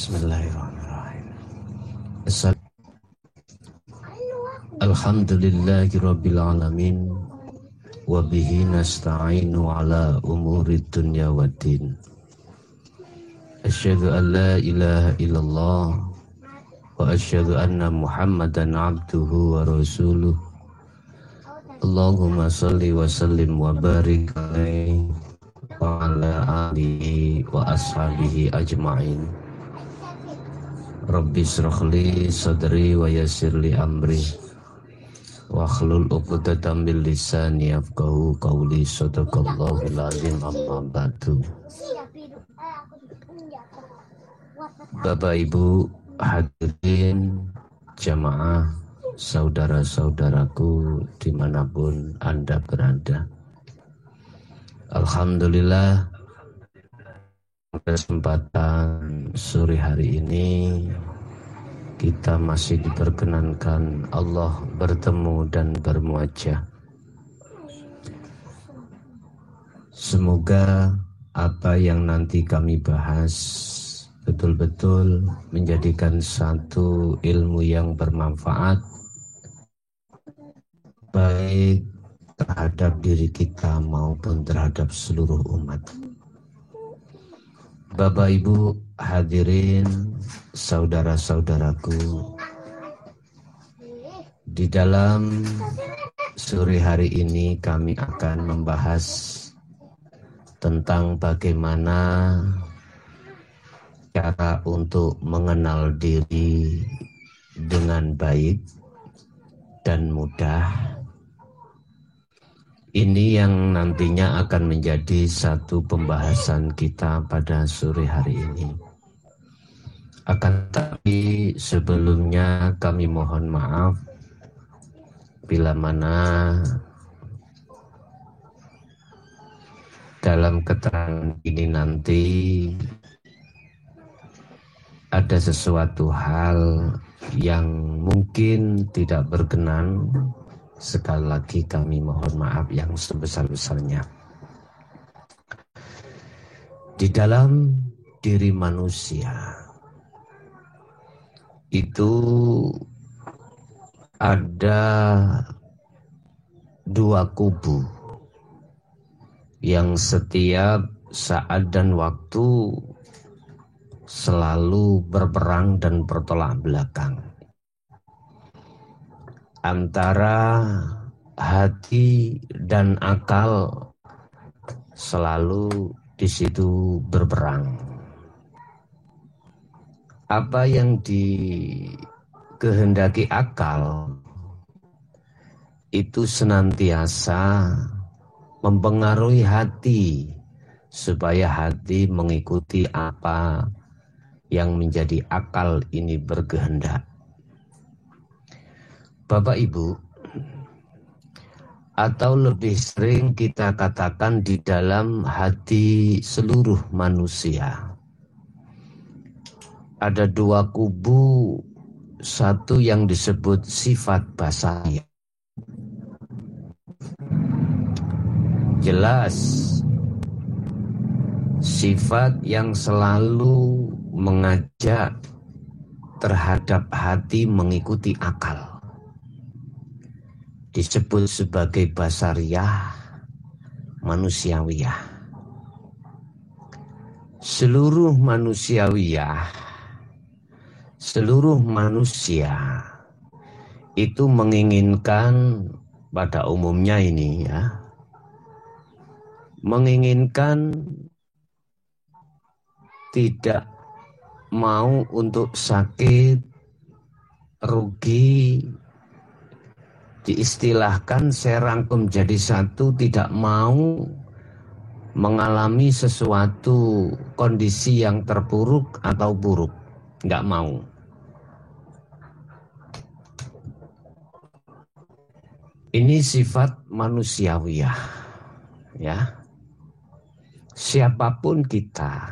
Bismillahirrahmanirrahim. Alhamdulillahi rabbil alamin. Wa bihi nasta'inu ala umuri dunya waddin. Asyhadu an la ilaha illallah wa asyhadu anna Muhammadan abduhu wa rasuluh. Allahumma salli wa sallim wa barik alaihi wa ala alihi wa ashabihi ajma'in. Rabbi syrahli sadri wa yassirli amri wa hlul 'uqdatam min lisani yafqahu qawli. Shadaqallahul azim. Amma ba'du. Bapak Ibu hadirin jamaah, saudara-saudaraku dimanapun Anda berada, alhamdulillah kesempatan sore hari ini kita masih diperkenankan Allah bertemu dan bermuajah. Semoga apa yang nanti kami bahas betul-betul menjadikan satu ilmu yang bermanfaat baik terhadap diri kita maupun terhadap seluruh umat. Bapak Ibu hadirin, saudara-saudaraku, di dalam sore hari ini kami akan membahas tentang bagaimana cara untuk mengenal diri dengan baik dan mudah. Ini yang nantinya akan menjadi satu pembahasan kita pada sore hari ini. Akan tetapi sebelumnya kami mohon maaf bila mana dalam keterangan ini nanti ada sesuatu hal yang mungkin tidak berkenan. Sekali lagi kami mohon maaf yang sebesar-besarnya. Di dalam diri manusia itu ada dua kubu yang setiap saat dan waktu selalu berperang dan bertolak belakang antara hati dan akal, selalu di situ berperang. Apa yang dikehendaki akal itu senantiasa mempengaruhi hati supaya hati mengikuti apa yang menjadi akal ini berkehendak. Bapak Ibu, atau lebih sering kita katakan di dalam hati seluruh manusia ada dua kubu, satu yang disebut sifat basariyah. Jelas sifat yang selalu mengajak terhadap hati mengikuti akal disebut sebagai basariyah, manusiawiyah. Seluruh manusiawiyah, seluruh manusia itu menginginkan pada umumnya ini ya, menginginkan tidak mau untuk sakit, rugi. Diistilahkan saya rangkum jadi satu, tidak mau mengalami sesuatu kondisi yang terpuruk atau buruk, nggak mau. Ini sifat manusiawiyah, ya. Siapapun kita,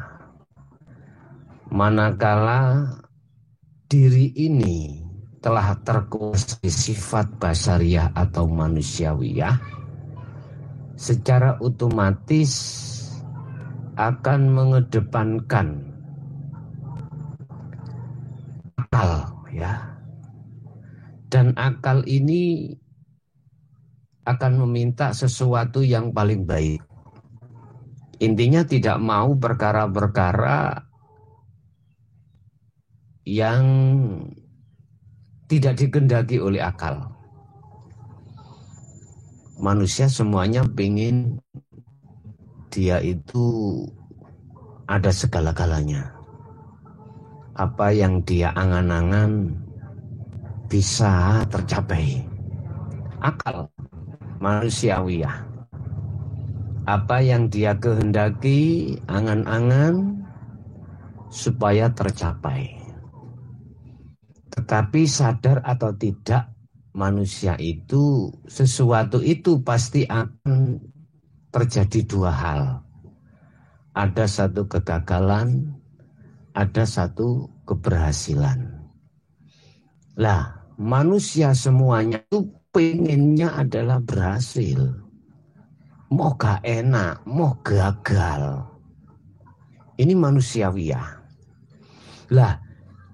manakala diri ini telah terkuasai sifat basariyah atau manusiawiyah, secara otomatis akan mengedepankan ya. Dan akal ini akan meminta sesuatu yang paling baik. Intinya tidak mau perkara-perkara yang tidak dikehendaki oleh akal. Manusia semuanya ingin dia itu ada segala-galanya. Apa yang dia angan-angan bisa tercapai. Akal manusiawiyah. Apa yang dia kehendaki, angan-angan supaya tercapai. Tetapi sadar atau tidak, manusia itu sesuatu itu pasti akan terjadi dua hal. Ada satu kegagalan, ada satu keberhasilan. Lah, manusia semuanya itu pengennya adalah berhasil. Mau gak enak, mau gagal. Ini manusiawiyah. Lah,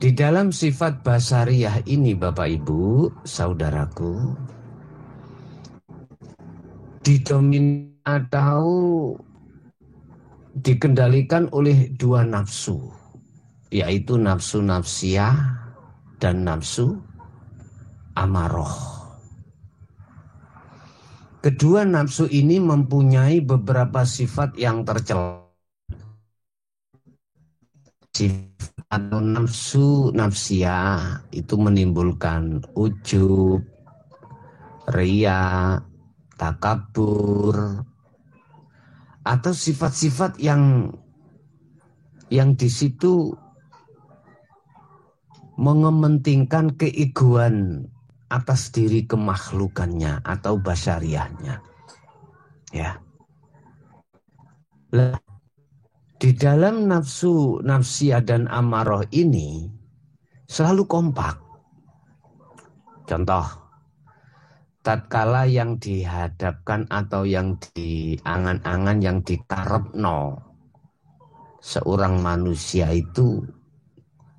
di dalam sifat basariyah ini Bapak Ibu, saudaraku, didomin atau dikendalikan oleh dua nafsu, yaitu nafsu nafsiyah dan nafsu amaroh. Kedua nafsu ini mempunyai beberapa sifat yang tercela. Sifat atau nafsu nafsiyah itu menimbulkan ujub, riya, takabur, atau sifat-sifat yang di situ mengementingkan keegoan atas diri kemakhlukannya atau basyariahnya. Ya. Lah, di dalam nafsu nafsiyah dan amarah ini selalu kompak. Contoh, tatkala yang dihadapkan atau yang diangan-angan, yang dikarepno seorang manusia itu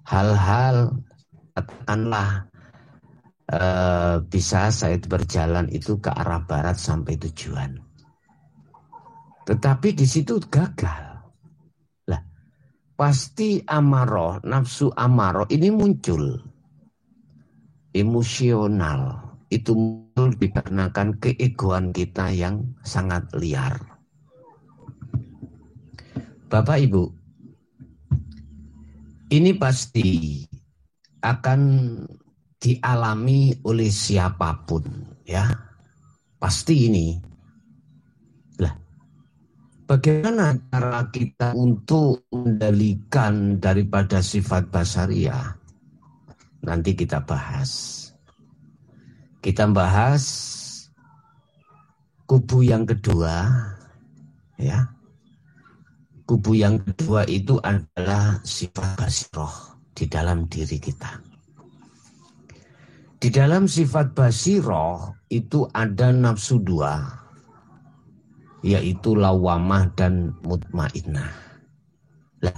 hal-hal katakanlah bisa saya berjalan itu ke arah barat sampai tujuan. Tetapi di situ gagal. Lah, pasti amaroh, nafsu amaroh ini muncul. Emosional. Itu muncul dikarenakan keegoan kita yang sangat liar. Bapak Ibu, ini pasti akan dialami oleh siapapun, ya. Pasti ini. Lah, bagaimana cara kita untuk mengendalikan daripada sifat basariyah? Nanti kita bahas. Kita bahas kubu yang kedua, ya. Kubu yang kedua itu adalah sifat basiroh di dalam diri kita. Di dalam sifat basiroh itu ada nafsu dua, yaitu lawamah dan mutmainnah. Nah,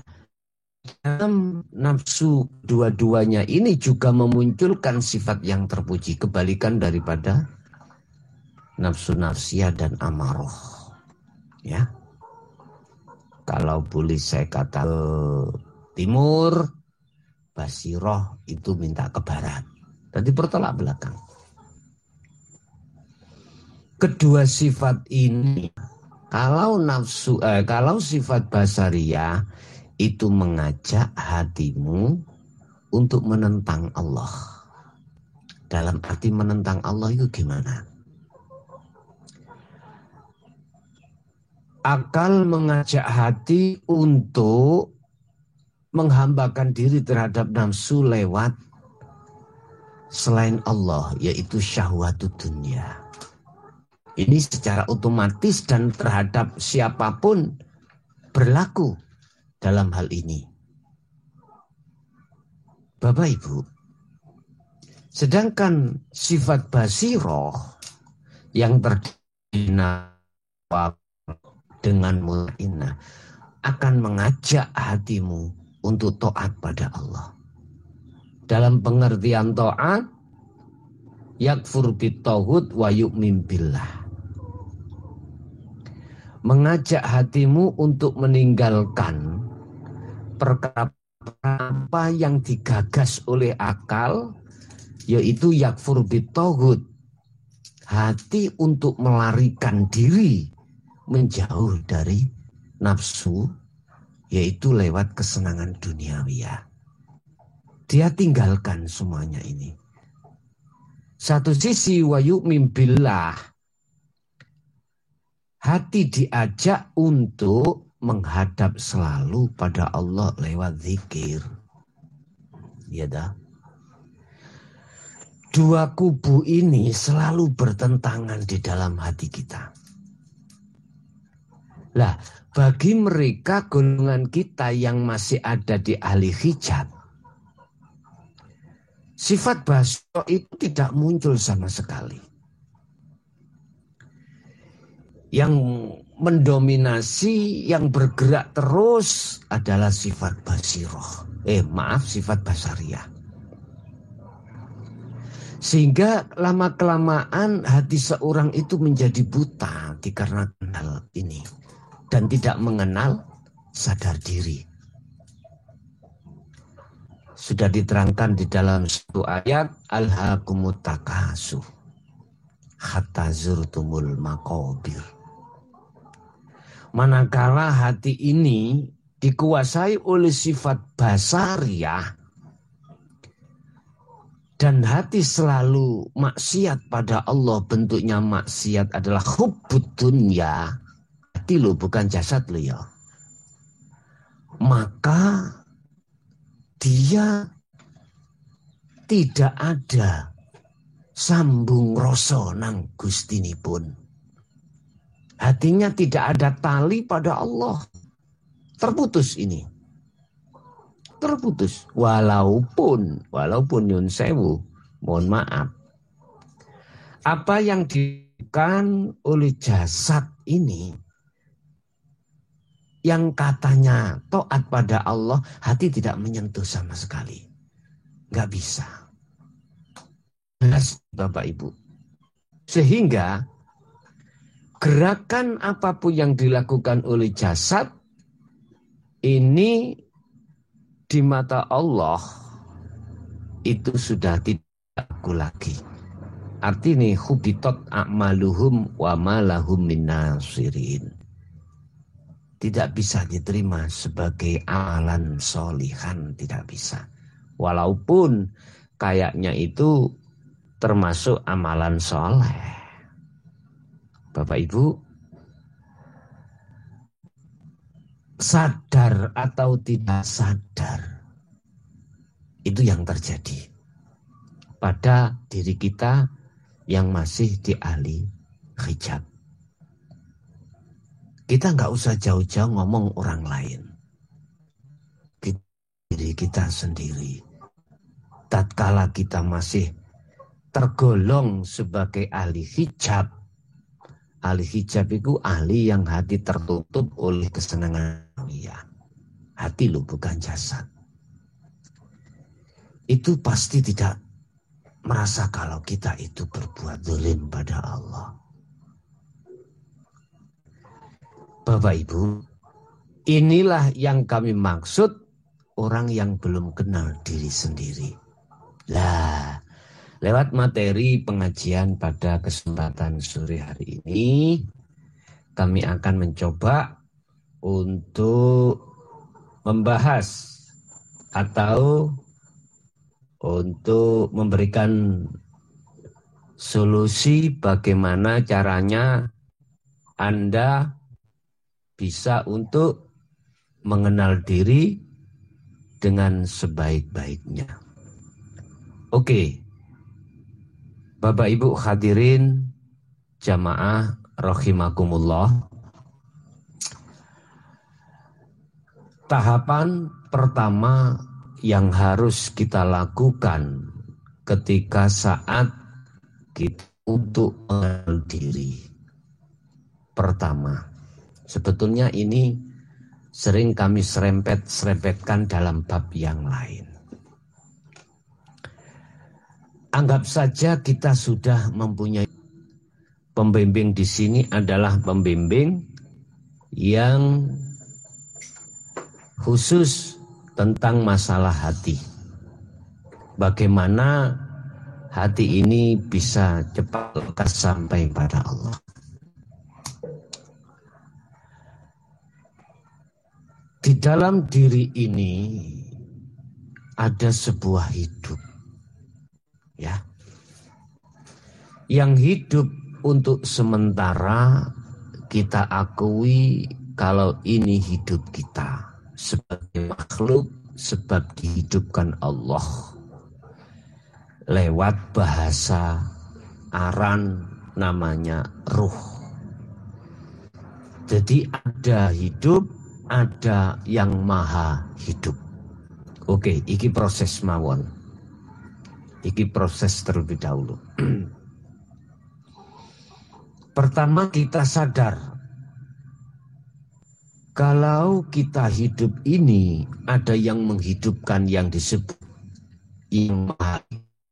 dalam nafsu dua-duanya ini juga memunculkan sifat yang terpuji, kebalikan daripada nafsu nafsiyah dan amaroh. Ya. Kalau boleh saya kata timur, basiroh itu minta ke barat. Tadi bertolak belakang. Kedua sifat ini, kalau sifat basariyah itu mengajak hatimu untuk menentang Allah. Dalam arti menentang Allah itu gimana? Akal mengajak hati untuk menghambakan diri terhadap nafsu lewat selain Allah, yaitu syahwatud dunya. Ini secara otomatis dan terhadap siapapun berlaku dalam hal ini. Bapak Ibu, sedangkan sifat basiroh yang terdiri dengan mutmainnah akan mengajak hatimu untuk taat pada Allah. Dalam pengertian ta'at, yakfur bit-taghut wa yu'min billah. Mengajak hatimu untuk meninggalkan perkara apa yang digagas oleh akal, yaitu yakfur bit-taghut. Hati untuk melarikan diri menjauh dari nafsu, yaitu lewat kesenangan duniawiyah. Dia tinggalkan semuanya ini. Satu sisi wa yu'min billah, hati diajak untuk menghadap selalu pada Allah lewat zikir. Ya dah. Dua kubu ini selalu bertentangan di dalam hati kita. Lah, bagi mereka golongan kita yang masih ada di ahli hijab, sifat basro itu tidak muncul sama sekali. Yang mendominasi, yang bergerak terus adalah sifat basiroh. Sifat basariyah. Sehingga lama-kelamaan hati seorang itu menjadi buta dikarenakan hal ini. Dan tidak mengenal sadar diri. Sudah diterangkan di dalam satu ayat, Alhaakumut takasur hatta zurtumul maqabir. Manakala hati ini dikuasai oleh sifat basariyah, dan hati selalu maksiat pada Allah, bentuknya maksiat adalah hubbud dunya. Hati lo bukan jasad lo ya. Maka dia tidak ada sambung rasa nang gustinipun. Hatinya tidak ada tali pada Allah. Terputus ini. Terputus. Walaupun nyun sewu, mohon maaf. Apa yang dilakukan oleh jasad ini, yang katanya taat pada Allah, hati tidak menyentuh sama sekali. Nggak bisa. Jelas Bapak Ibu. Sehingga gerakan apapun yang dilakukan oleh jasad ini di mata Allah itu sudah tidak laku lagi. Artinya hubitat a'maluhum wa ma lahum min nasirin. Tidak bisa diterima sebagai amalan solihan, tidak bisa. Walaupun kayaknya itu termasuk amalan soleh. Bapak Ibu, sadar atau tidak sadar, itu yang terjadi pada diri kita yang masih di ahli hijab. Kita nggak usah jauh-jauh ngomong orang lain. Diri kita sendiri. Tatkala kita masih tergolong sebagai ahli hijab. Ahli hijab itu ahli yang hati tertutup oleh kesenangan dunia. Hati lo bukan jasad. Itu pasti tidak merasa kalau kita itu berbuat zalim pada Allah. Bapak Ibu, inilah yang kami maksud orang yang belum kenal diri sendiri. Lah, lewat materi pengajian pada kesempatan sore hari ini, kami akan mencoba untuk membahas atau untuk memberikan solusi bagaimana caranya Anda bisa untuk mengenal diri dengan sebaik-baiknya. Oke. Bapak Ibu hadirin jamaah rahimakumullah. Tahapan pertama yang harus kita lakukan ketika saat kita untuk mengenal diri. Pertama, sebetulnya ini sering kami serempetkan dalam bab yang lain. Anggap saja kita sudah mempunyai pembimbing di sini adalah pembimbing yang khusus tentang masalah hati. Bagaimana hati ini bisa cepat lekas sampai pada Allah. Di dalam diri ini ada sebuah hidup, ya, yang hidup untuk sementara kita akui kalau ini hidup kita sebagai makhluk sebab dihidupkan Allah lewat bahasa Aran namanya ruh. Jadi ada hidup, ada yang maha hidup. Oke, iki proses mawon. Iki proses terlebih dahulu. Pertama kita sadar kalau kita hidup ini ada yang menghidupkan yang disebut yang maha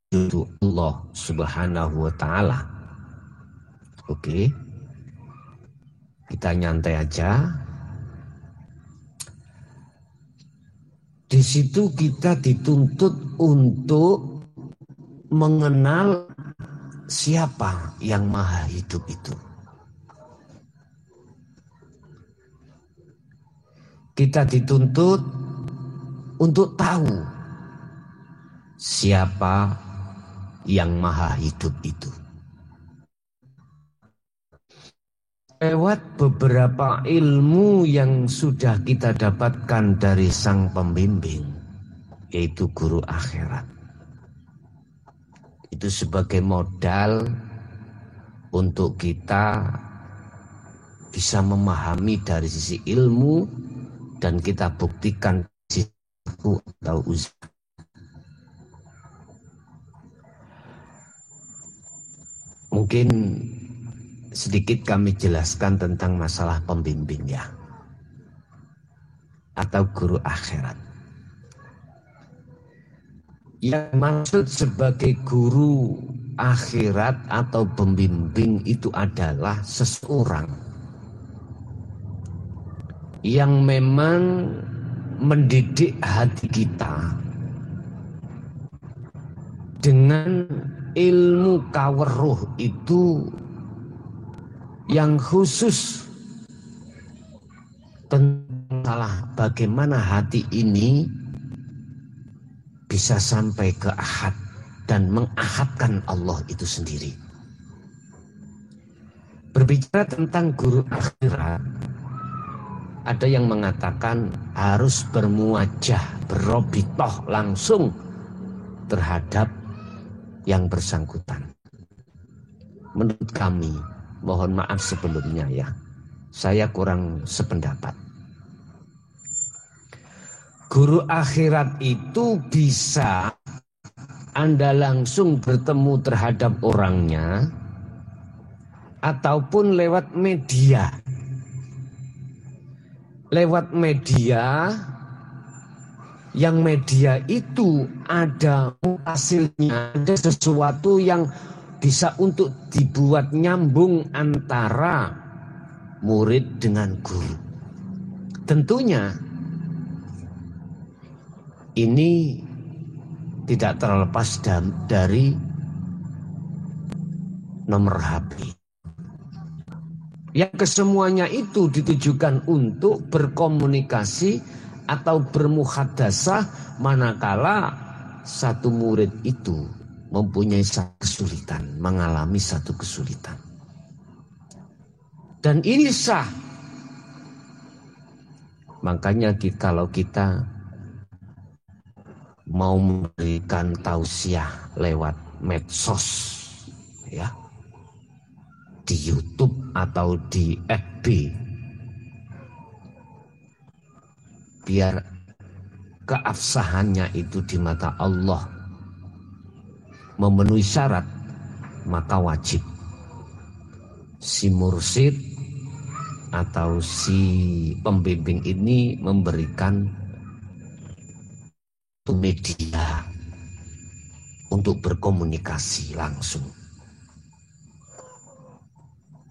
hidup Allah Subhanahu wa ta'ala. Oke. Kita nyantai aja. Di situ kita dituntut untuk mengenal siapa yang maha hidup itu. Kita dituntut untuk tahu siapa yang maha hidup itu. Lewat beberapa ilmu yang sudah kita dapatkan dari sang pembimbing, yaitu guru akhirat. Itu sebagai modal untuk kita bisa memahami dari sisi ilmu dan kita buktikan sisi atau usaha. Mungkin sedikit kami jelaskan tentang masalah pembimbing ya, atau guru akhirat. Yang maksud sebagai guru akhirat atau pembimbing itu adalah seseorang yang memang mendidik hati kita dengan ilmu kaweruh itu yang khusus tentang bagaimana hati ini bisa sampai ke ahad dan mengahadkan Allah itu sendiri. Berbicara tentang guru akhirat, ada yang mengatakan harus bermuajah, berobitoh langsung terhadap yang bersangkutan. Menurut kami, mohon maaf sebelumnya ya, saya kurang sependapat. Guru akhirat itu bisa Anda langsung bertemu terhadap orangnya ataupun lewat media. Lewat media, yang media itu ada hasilnya, ada sesuatu yang bisa untuk dibuat nyambung antara murid dengan guru. Tentunya ini tidak terlepas dari nomor HP. Yang kesemuanya itu ditujukan untuk berkomunikasi atau bermuhadasah manakala satu murid itu mempunyai satu kesulitan, mengalami satu kesulitan. Dan ini sah. Makanya kalau kita mau memberikan tausiah lewat medsos, ya, di YouTube atau di FB, biar keabsahannya itu di mata Allah memenuhi syarat, maka wajib si mursyid atau si pembimbing ini memberikan media untuk berkomunikasi langsung.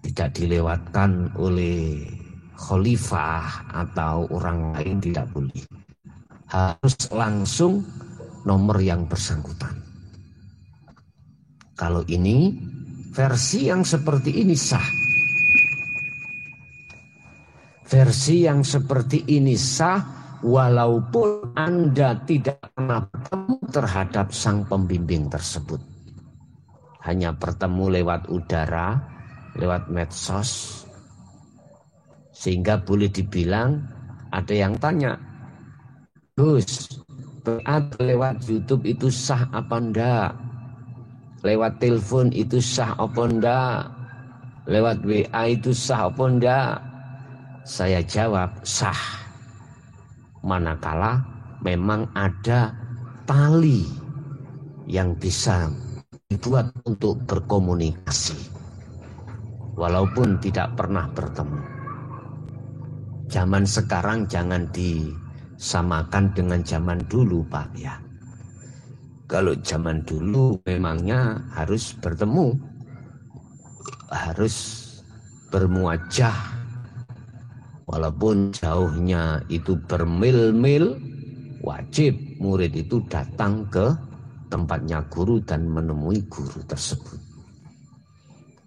Tidak dilewatkan oleh khalifah atau orang lain, tidak boleh. Harus langsung nomor yang bersangkutan. Kalau ini versi yang seperti ini sah. Versi yang seperti ini sah walaupun Anda tidak pernah bertemu terhadap sang pembimbing tersebut. Hanya bertemu lewat udara, lewat medsos. Sehingga boleh dibilang ada yang tanya, Gus, beat lewat YouTube itu sah apa enggak? Lewat telepon itu sah apa enggak? Lewat WA itu sah apa enggak? Saya jawab sah. Manakala memang ada tali yang bisa dibuat untuk berkomunikasi. Walaupun tidak pernah bertemu. Zaman sekarang jangan disamakan dengan zaman dulu, Pak, ya. Kalau zaman dulu memangnya harus bertemu, harus bermuajah. Walaupun jauhnya itu bermil-mil, wajib murid itu datang ke tempatnya guru dan menemui guru tersebut.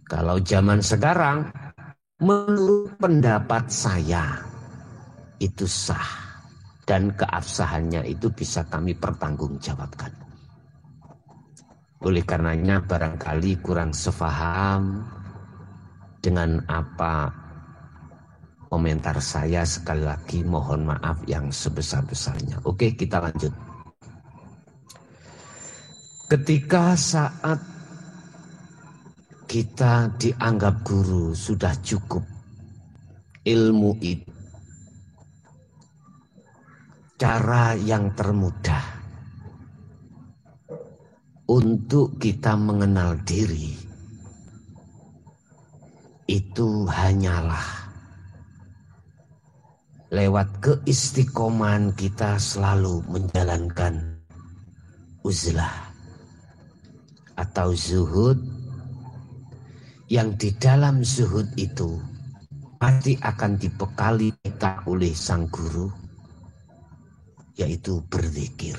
Kalau zaman sekarang, menurut pendapat saya, itu sah. Dan keabsahannya itu bisa kami pertanggungjawabkan. Oleh karenanya barangkali kurang sepaham dengan apa komentar saya, sekali lagi mohon maaf yang sebesar-besarnya. Oke, kita lanjut. Ketika saat kita dianggap guru sudah cukup ilmu itu, cara yang termudah untuk kita mengenal diri itu hanyalah lewat keistiqomahan kita selalu menjalankan uzlah atau zuhud, yang di dalam zuhud itu pasti akan dibekali kita oleh sang guru, yaitu berzikir.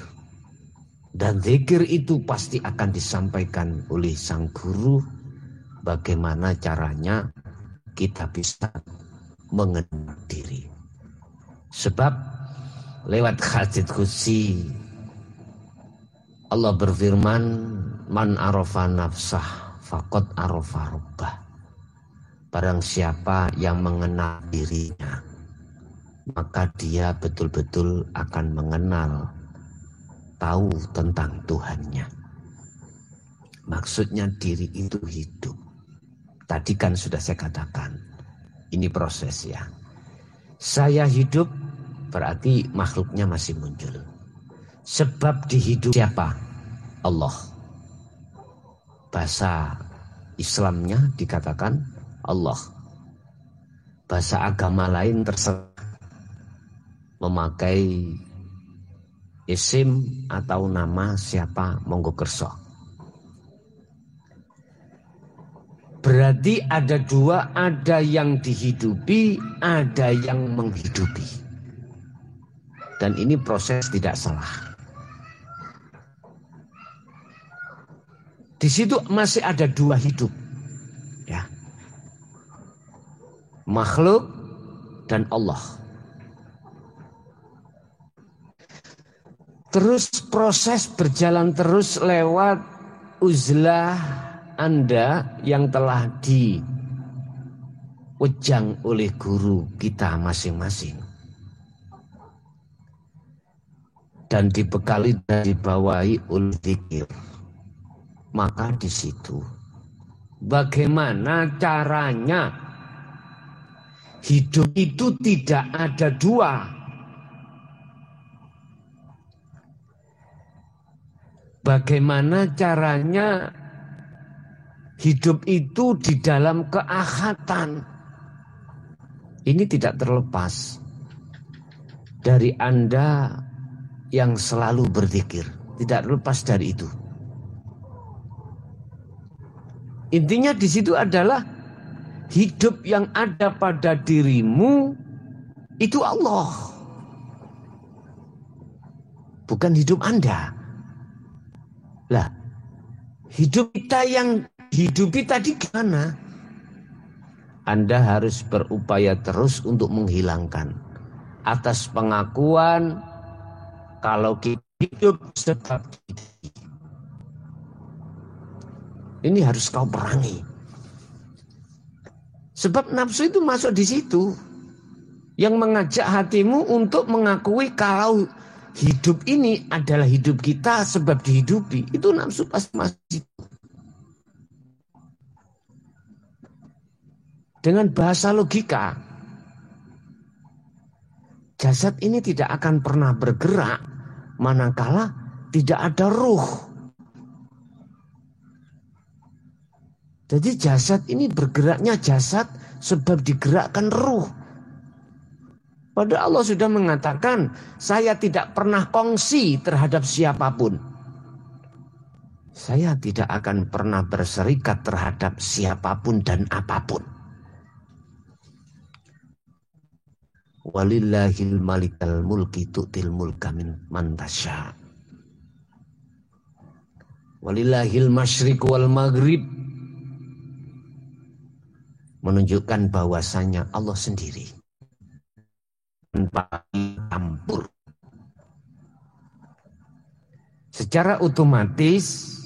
Dan zikir itu pasti akan disampaikan oleh sang guru bagaimana caranya kita bisa mengenal diri. Sebab lewat hadits qudsi Allah berfirman, man arafa nafsah faqad arafa rabbah. Barang siapa yang mengenal dirinya, maka dia betul-betul akan mengenal, tahu tentang Tuhannya. Maksudnya diri itu hidup. Tadi kan sudah saya katakan, ini proses ya. Saya hidup berarti makhluknya masih muncul. Sebab di hidup siapa? Allah. Bahasa Islamnya dikatakan Allah. Bahasa agama lain terserah memakai isim atau nama siapa, monggo kerso. Berarti ada dua, ada yang dihidupi, ada yang menghidupi. Dan ini proses tidak salah. Di situ masih ada dua hidup. Ya. Makhluk dan Allah. Terus proses berjalan terus lewat uzlah Anda yang telah diwejang oleh guru kita masing-masing. Dan dibekali dan dibawahi oleh zikir. Maka di situ bagaimana caranya hidup itu tidak ada dua. Bagaimana caranya hidup itu di dalam keakhatan. Ini tidak terlepas dari Anda yang selalu berzikir. Tidak terlepas dari itu. Intinya di situ adalah hidup yang ada pada dirimu itu Allah. Bukan hidup Anda. Lah, hidup kita yang hidupi tadi gimana? Anda harus berupaya terus untuk menghilangkan. Atas pengakuan kalau kita hidup sebab ini harus kau perangi. Sebab nafsu itu masuk di situ. Yang mengajak hatimu untuk mengakui kalau hidup ini adalah hidup kita sebab dihidupi. Itu nafsu pasti masuk di situ. Dengan bahasa logika, jasad ini tidak akan pernah bergerak manakala tidak ada ruh. Jadi jasad ini bergeraknya jasad sebab digerakkan ruh. Padahal Allah sudah mengatakan, saya tidak pernah kongsi terhadap siapapun. Saya tidak akan pernah berserikat terhadap siapapun dan apapun. Walillahil malikal mulki tu'til mulka man tasya. Walillahil masyriq wal maghrib. Menunjukkan bahwasanya Allah sendiri tanpa campur. Secara otomatis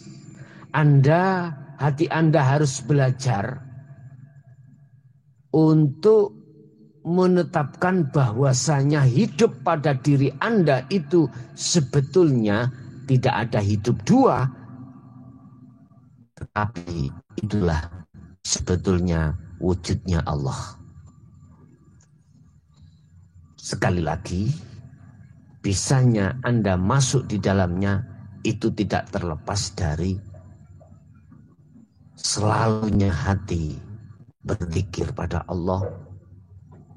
hati Anda harus belajar untuk menetapkan bahwasanya hidup pada diri Anda itu sebetulnya tidak ada hidup dua, tetapi itulah sebetulnya wujudnya Allah. Sekali lagi, bisanya Anda masuk di dalamnya itu tidak terlepas dari selalunya hati berzikir pada Allah,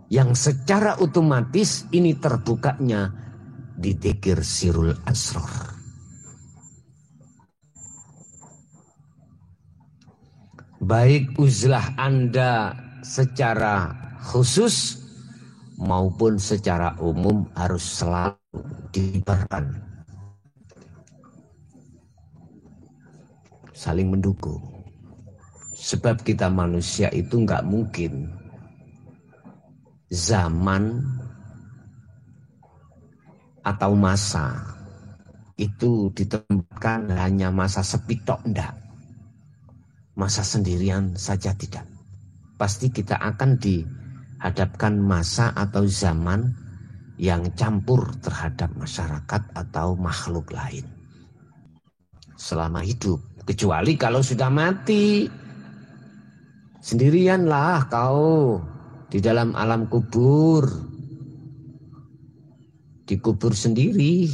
yang secara otomatis ini terbukanya di dzikir sirul asrar. Baik uzlah Anda secara khusus maupun secara umum harus selalu dilibatkan, saling mendukung. Sebab kita manusia itu nggak mungkin zaman atau masa itu ditempatkan hanya masa sepi tok, enggak. Masa sendirian saja tidak. Pasti kita akan dihadapkan masa atau zaman yang campur terhadap masyarakat atau makhluk lain selama hidup. Kecuali kalau sudah mati, sendirianlah kau di dalam alam kubur, dikubur sendiri.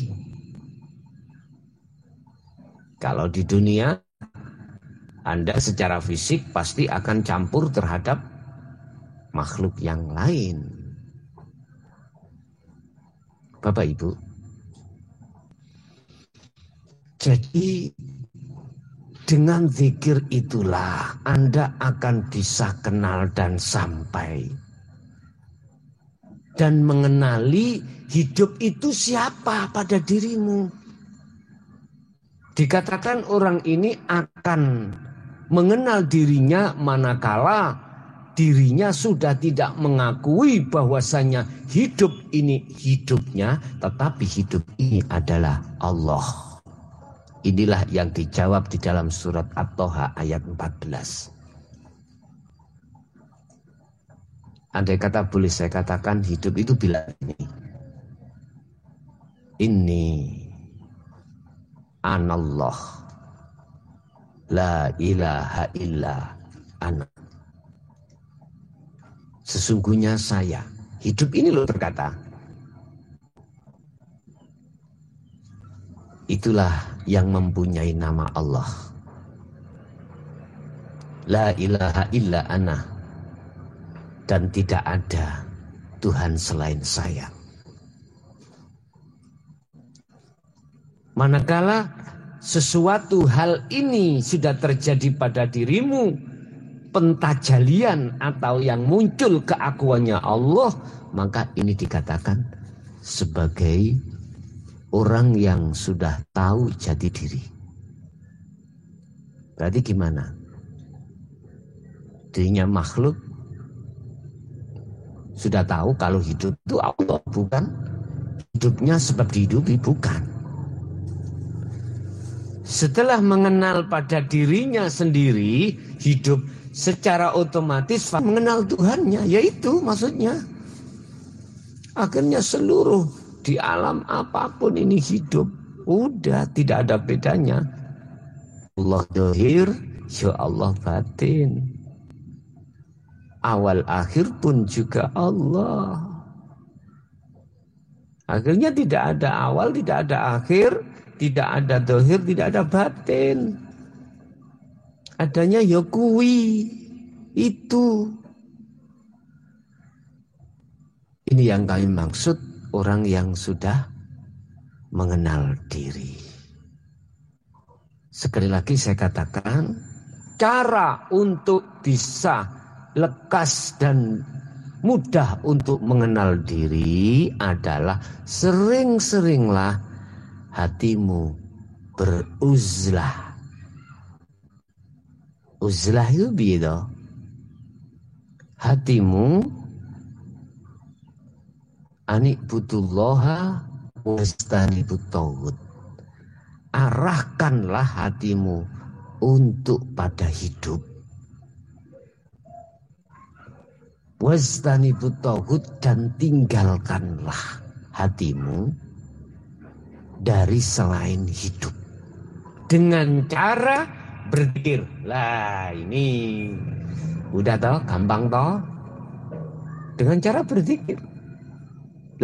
Kalau di dunia, Anda secara fisik pasti akan campur terhadap makhluk yang lain. Bapak Ibu, jadi dengan zikir itulah Anda akan bisa kenal dan sampai dan mengenali hidup itu siapa pada dirimu. Dikatakan orang ini akan mengenal dirinya manakala dirinya sudah tidak mengakui bahwasanya hidup ini hidupnya, tetapi hidup ini adalah Allah. Inilah yang dijawab di dalam surat At-Toha ayat 14. Andai kata boleh saya katakan hidup itu bila ini anallah la ilaha illa ana. Sesungguhnya saya, hidup ini loh berkata. Itulah yang mempunyai nama Allah. La ilaha illa ana. Dan tidak ada Tuhan selain saya. Manakala sesuatu hal ini sudah terjadi pada dirimu, pentajalian atau yang muncul keakuannya Allah, maka ini dikatakan sebagai orang yang sudah tahu jati diri. Berarti gimana? Dirinya makhluk sudah tahu kalau hidup itu Allah, bukan hidupnya sebab dihidupi, bukan. Setelah mengenal pada dirinya sendiri, hidup secara otomatis mengenal Tuhannya, yaitu maksudnya akhirnya seluruh di alam apapun ini hidup, udah tidak ada bedanya. Allah dohir, ya Allah batin. Awal akhir pun juga Allah. Akhirnya tidak ada awal, tidak ada akhir, tidak ada dohir, tidak ada batin. Adanya ya kuwi, itu. Ini yang kami maksud orang yang sudah mengenal diri. Sekali lagi saya katakan, cara untuk bisa lekas dan mudah untuk mengenal diri adalah sering-seringlah hatimu beruzlah. Uzlah itu beda. Hatimu anikbutullaha wastanibut tauhid. Arahkanlah hatimu untuk pada hidup. Wastanibut tauhid, dan tinggalkanlah hatimu dari selain hidup. Dengan cara berzikir. Lah ini udah toh, gampang toh. Dengan cara berzikir.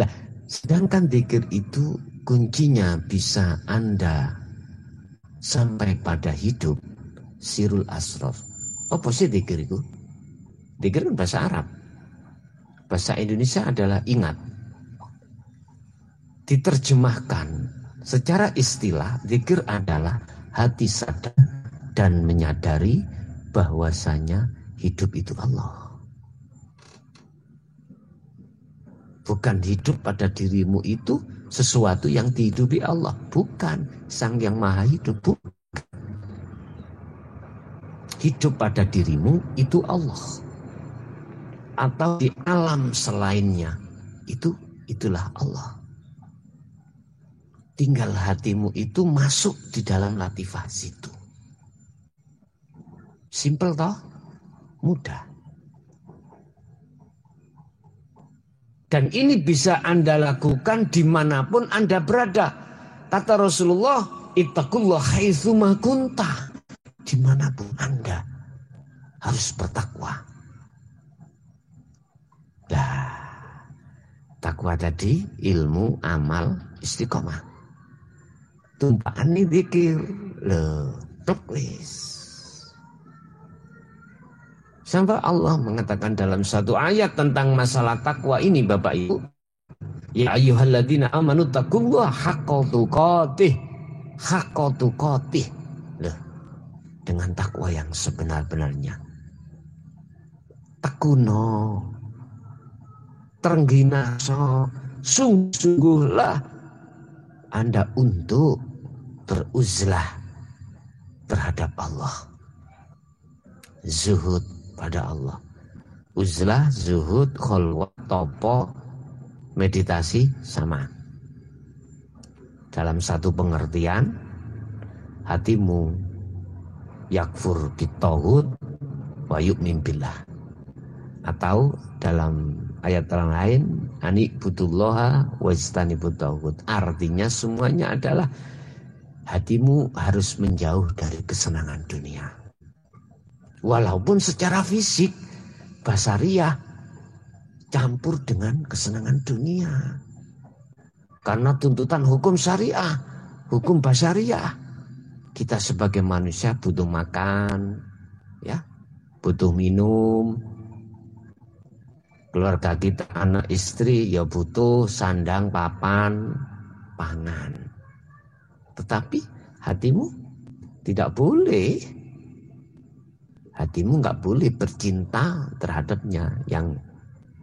Lah, sedangkan zikir itu kuncinya bisa Anda sampai pada hidup sirul asraf. Apa sih zikir itu? Zikir kan bahasa Arab. Bahasa Indonesia adalah ingat. Diterjemahkan secara istilah, zikir adalah hati sadar dan menyadari bahwasanya hidup itu Allah. Bukan hidup pada dirimu itu sesuatu yang dihidupi Allah. Bukan Sang Yang Maha Hidup. Bukan. Hidup pada dirimu itu Allah. Atau di alam selainnya. Itulah Allah. Tinggal hatimu itu masuk di dalam latifah situ. Simple toh? Mudah. Dan ini bisa Anda lakukan dimanapun Anda berada. Kata Rasulullah, ittaqullah haitsuma kunta. Dimanapun Anda harus bertakwa. Nah, takwa tadi ilmu, amal, istiqomah. Tumpaan ini zikir. Loh, tulis. Sampai Allah mengatakan dalam satu ayat tentang masalah takwa ini, Bapak Ibu. Ya ayyuhalladzina amanu taqullaha haqqa tuqatih. Haqqa tuqatih. Loh, dengan takwa yang sebenar-benarnya. Takuno. Terengginasa. Sungguh-sungguhlah Anda untuk beruzlah terhadap Allah. Zuhud pada Allah. Uzlah, zuhud, kholwat, topo, meditasi sama. Dalam satu pengertian, hatimu yakfur bitauhid wa yu'min billah. Atau dalam ayat lain, anikbutullaha wastanibut tauhid. Artinya semuanya adalah hatimu harus menjauh dari kesenangan dunia. Walaupun secara fisik, basariah campur dengan kesenangan dunia. Karena tuntutan hukum syariah, hukum basariah. Kita sebagai manusia butuh makan, ya, butuh minum. Keluarga kita, anak istri, ya butuh sandang, papan, pangan. Tetapi hatimu Tidak boleh. Hatimu nggak boleh bercinta terhadapnya. Yang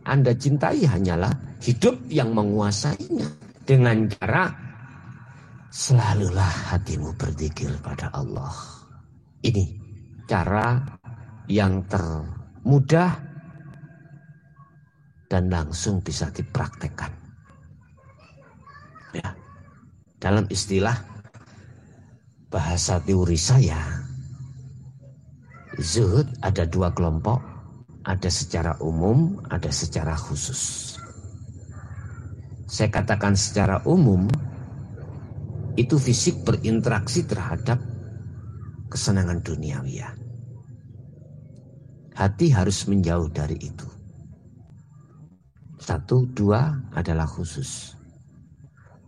Anda cintai hanyalah hidup yang menguasainya. Dengan cara selalulah hatimu berzikir pada Allah. Ini cara yang termudah dan langsung bisa dipraktekkan. Ya. Dalam istilah bahasa teori saya, zuhud ada dua kelompok, ada secara umum, ada secara khusus. Saya katakan secara umum, itu fisik berinteraksi terhadap kesenangan duniawi. Hati harus menjauh dari itu. 1, 2 adalah khusus.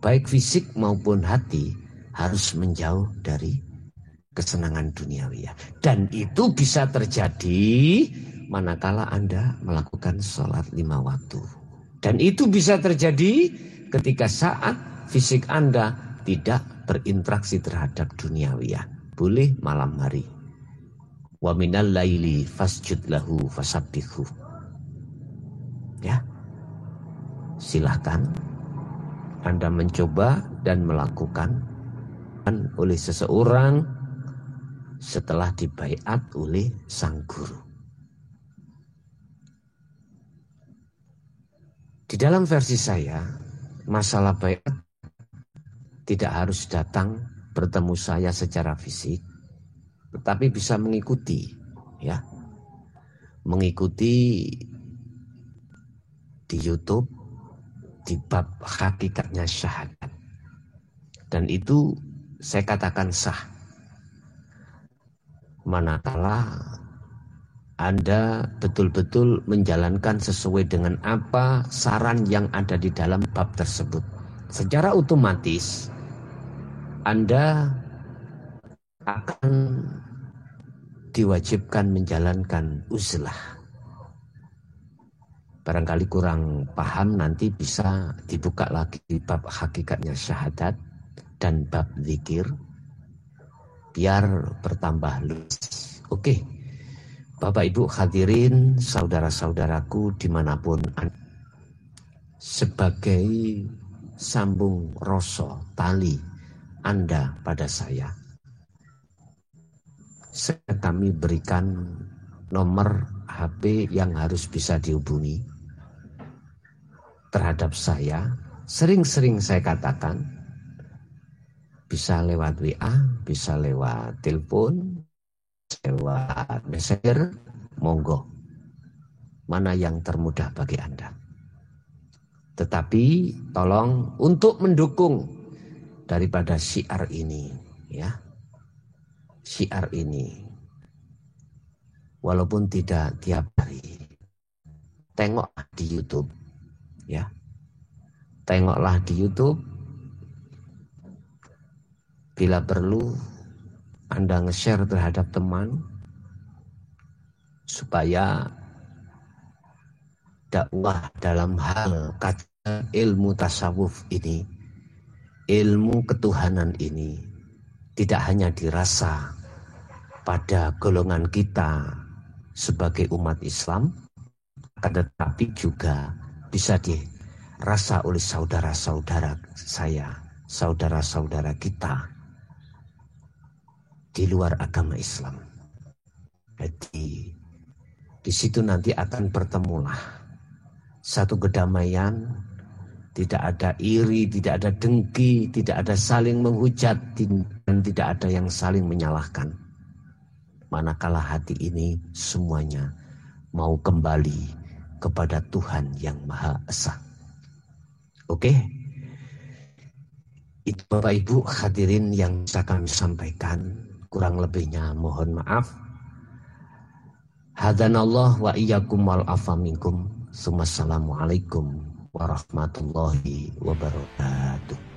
Baik fisik maupun hati harus menjauh dari kesenangan duniawi. Dan itu bisa terjadi manakala Anda melakukan sholat 5 waktu. Dan itu bisa terjadi ketika saat fisik Anda tidak berinteraksi terhadap duniawi. Boleh malam hari. Wa minal laili fasjud lahu fasabbihu. Ya. Silahkan Anda mencoba dan melakukan oleh seseorang setelah dibaiat oleh sang guru. Di dalam versi saya, masalah baiat tidak harus datang bertemu saya secara fisik, tetapi bisa mengikuti, ya, mengikuti di YouTube di bab hakikatnya syahadat, dan itu saya katakan sah manakala Anda betul-betul menjalankan sesuai dengan apa saran yang ada di dalam bab tersebut. Secara otomatis Anda akan diwajibkan menjalankan uzlah. Barangkali kurang paham, nanti bisa dibuka lagi bab hakikatnya syahadat dan bab zikir biar bertambah luas. Oke, Bapak Ibu hadirin, saudara-saudaraku dimanapun Anda, sebagai sambung rasa tali Anda pada saya kami berikan nomor HP yang harus bisa dihubungi terhadap saya. Sering-sering saya katakan, bisa lewat WA, bisa lewat telepon, lewat messenger, monggo. Mana yang termudah bagi Anda. Tetapi tolong untuk mendukung daripada syiar ini, ya. Syiar ini, walaupun tidak tiap hari, tengok di YouTube, ya. Tengoklah di YouTube. Bila perlu Anda nge-share terhadap teman supaya dakwah dalam hal kata ilmu tasawuf ini, ilmu ketuhanan ini tidak hanya dirasa pada golongan kita sebagai umat Islam, tetapi juga bisa dirasa oleh saudara-saudara saya, saudara-saudara kita di luar agama Islam. Jadi di situ nanti akan bertemulah satu kedamaian. Tidak ada iri, tidak ada dengki, tidak ada saling menghujat, dan tidak ada yang saling menyalahkan. Manakala hati ini semuanya mau kembali kepada Tuhan yang Maha Esa. Oke? Itu Bapak Ibu hadirin yang bisa kami sampaikan. Kurang lebihnya mohon maaf. Hadanallah wa iyyakum wal afa minkum. Assalamualaikum warahmatullahi wabarakatuh.